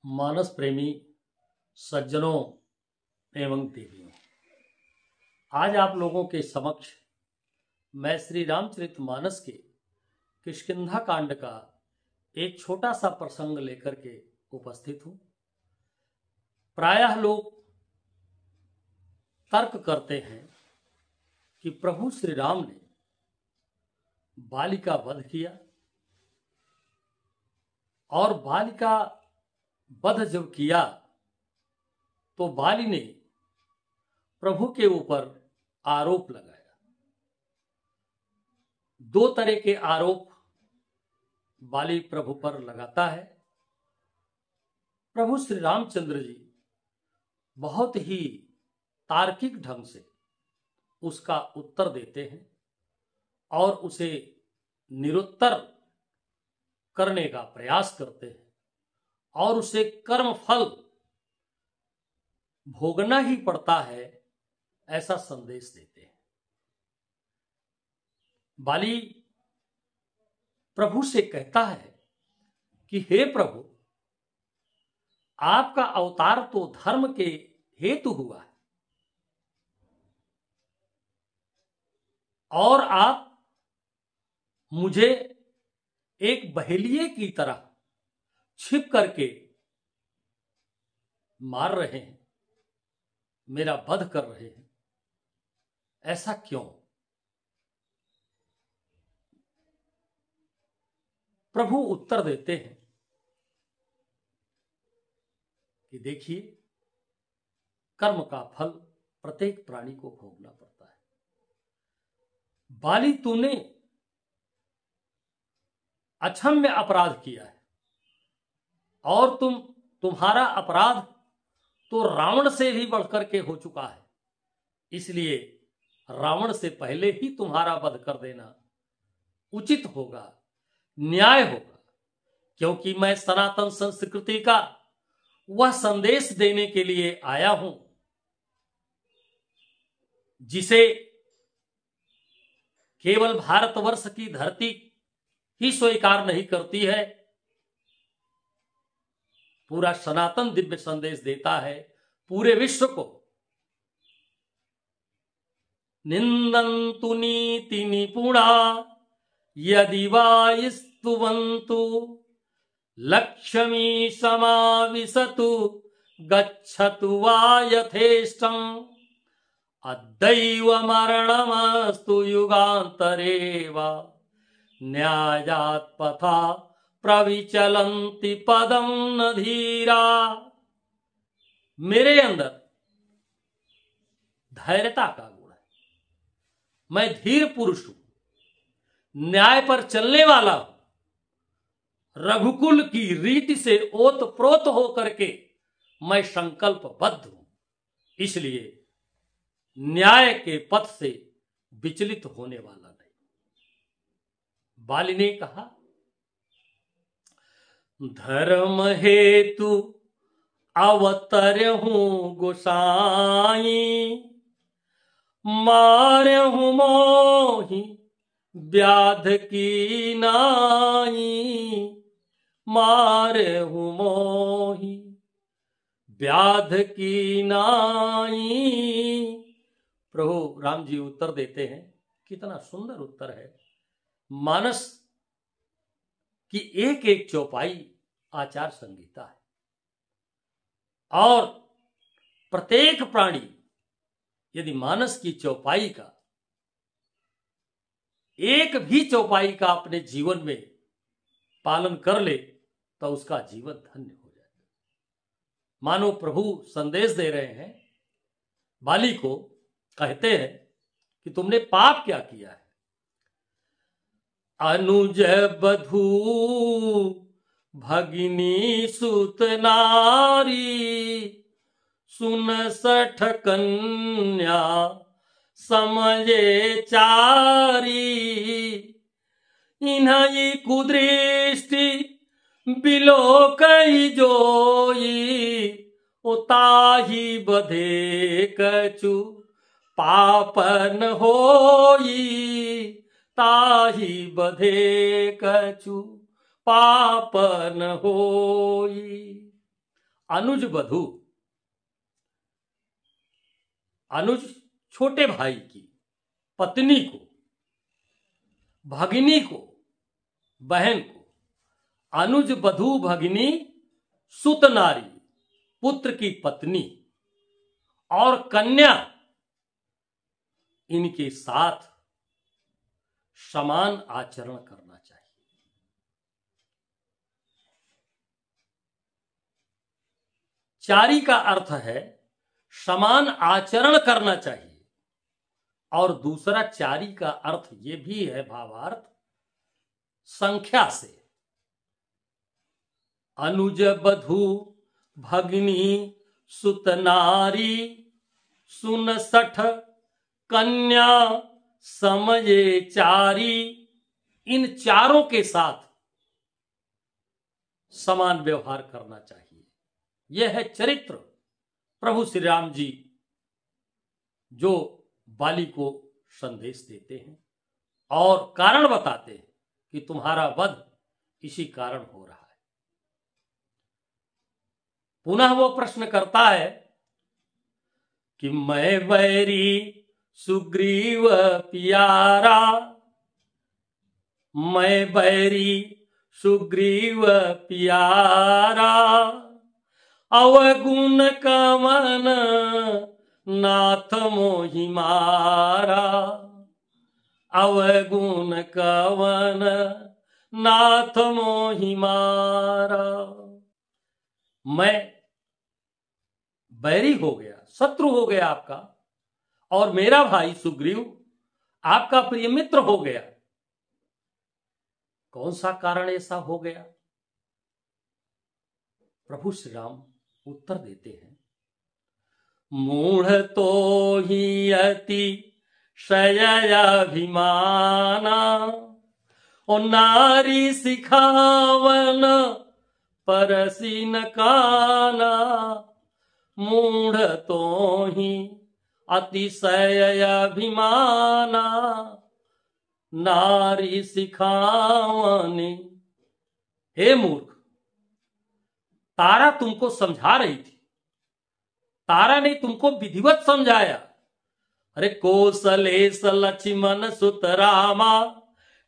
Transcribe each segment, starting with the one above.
मानस प्रेमी सज्जनों एवं देवियों, आज आप लोगों के समक्ष मैं श्री रामचरितमानस के किष्किंधा कांड का एक छोटा सा प्रसंग लेकर के उपस्थित हूं। प्रायः लोग तर्क करते हैं कि प्रभु श्री राम ने बाली का वध किया और बाली का वध जब किया तो बाली ने प्रभु के ऊपर आरोप लगाया। दो तरह के आरोप बाली प्रभु पर लगाता है। प्रभु श्री रामचंद्र जी बहुत ही तार्किक ढंग से उसका उत्तर देते हैं और उसे निरुत्तर करने का प्रयास करते हैं और उसे कर्म फल भोगना ही पड़ता है ऐसा संदेश देते हैं। बाली प्रभु से कहता है कि हे प्रभु, आपका अवतार तो धर्म के हेतु हुआ है और आप मुझे एक बहेलिये की तरह छिप करके मार रहे हैं, मेरा वध कर रहे हैं, ऐसा क्यों? प्रभु उत्तर देते हैं कि देखिए, कर्म का फल प्रत्येक प्राणी को भोगना पड़ता है। बाली, तूने अक्षम्य अपराध किया है और तुम्हारा अपराध तो रावण से भी बढ़कर के हो चुका है, इसलिए रावण से पहले ही तुम्हारा वध कर देना उचित होगा, न्याय होगा, क्योंकि मैं सनातन संस्कृति का वह संदेश देने के लिए आया हूं जिसे केवल भारतवर्ष की धरती ही स्वीकार नहीं करती है, पूरा सनातन दिव्य संदेश देता है पूरे विश्व को। निंदन्तु नीति निपुणा यदि वा स्तुवन्तु लक्ष्मी समाविशतु गच्छतु वा यथेष्टम् अद्दैव मरणमस्तु युगान्तरे वा न्यायात् पथा प्रविचलन्ति पदम न धीरा। मेरे अंदर धैर्यता का गुण है, मैं धीर पुरुष हूं, न्याय पर चलने वाला हूं, रघुकुल की रीति से ओत प्रोत होकर के मैं संकल्पबद्ध हूं, इसलिए न्याय के पथ से विचलित होने वाला नहीं। बाली ने कहा, धर्म हेतु अवतरहूं गोसाई, मारहूं मोहि व्याध की नाई, मारहूं मोहि व्याध की नाई। प्रभु राम जी उत्तर देते हैं, कितना सुंदर उत्तर है। मानस की एक एक चौपाई आचार संहिता है और प्रत्येक प्राणी यदि मानस की चौपाई का एक भी चौपाई का अपने जीवन में पालन कर ले तो उसका जीवन धन्य हो जाए। मानो प्रभु संदेश दे रहे हैं, बाली को कहते हैं कि तुमने पाप क्या किया है। अनुज बधू भगिनी सुत नारी, सुन सठ कन्या समझे चारी, इन्हीं कुदृष्टि बिलो कही जोई, उताही बधे कछु पापन होई, ताही बधे कछु पापन होई। अनुज बधू, अनुज छोटे भाई की पत्नी को, भगिनी को, बहन को, अनुज बधू भगिनी सुत नारी, पुत्र की पत्नी और कन्या, इनके साथ समान आचरण करना चाहिए। चारी का अर्थ है समान आचरण करना चाहिए, और दूसरा चारी का अर्थ यह भी है, भावार्थ संख्या से। अनुज बधू भगिनी सुत नारी, सुन सठ कन्या समये चारी, इन चारों के साथ समान व्यवहार करना चाहिए। यह है चरित्र प्रभु श्री राम जी जो बाली को संदेश देते हैं और कारण बताते हैं कि तुम्हारा वध इसी कारण हो रहा है। पुनः वो प्रश्न करता है कि मैं बैरी सुग्रीव प्यारा, मैं बैरी सुग्रीव प्यारा, अवगुण कवन नाथ मोहि मारा, अवगुण कवन नाथ मोहि मारा। मैं बैरी हो गया, शत्रु हो गया आपका, और मेरा भाई सुग्रीव आपका प्रिय मित्र हो गया। कौन सा कारण ऐसा हो गया? प्रभु श्री राम उत्तर देते हैं, मूढ़ तो ही अति शययाभिमाना, और नारी सिखावन परसी न काना, मूढ़ तो ही अतिशय अभिमाना, नारी सिखावनी। हे मूर्ख, तारा तुमको समझा रही थी, तारा ने तुमको विधिवत समझाया। अरे कौशलेश लक्ष्मण सुत रामा,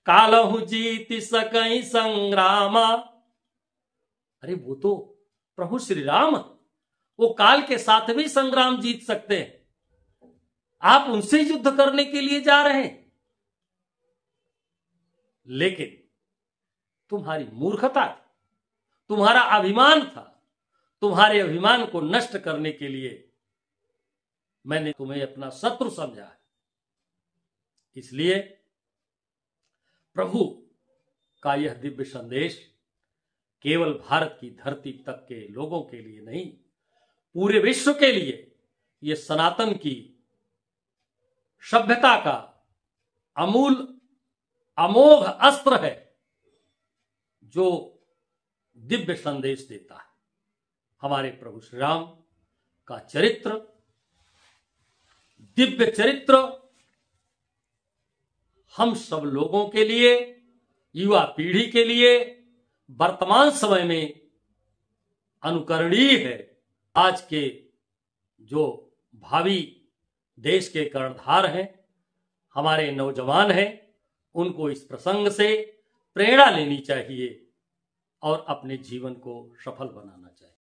कालहु जीति सकई संग्रामा। अरे वो तो प्रभु श्री राम, वो काल के साथ भी संग्राम जीत सकते हैं, आप उनसे युद्ध करने के लिए जा रहे हैं। लेकिन तुम्हारी मूर्खता थी, तुम्हारा अभिमान था, तुम्हारे अभिमान को नष्ट करने के लिए मैंने तुम्हें अपना शत्रु समझा है। इसलिए प्रभु का यह दिव्य संदेश केवल भारत की धरती तक के लोगों के लिए नहीं, पूरे विश्व के लिए यह सनातन की सभ्यता का अमूल अमोघ अस्त्र है जो दिव्य संदेश देता है। हमारे प्रभु श्री राम का चरित्र, दिव्य चरित्र हम सब लोगों के लिए, युवा पीढ़ी के लिए वर्तमान समय में अनुकरणीय है। आज के जो भावी देश के कर्णधार हैं, हमारे नौजवान हैं, उनको इस प्रसंग से प्रेरणा लेनी चाहिए और अपने जीवन को सफल बनाना चाहिए।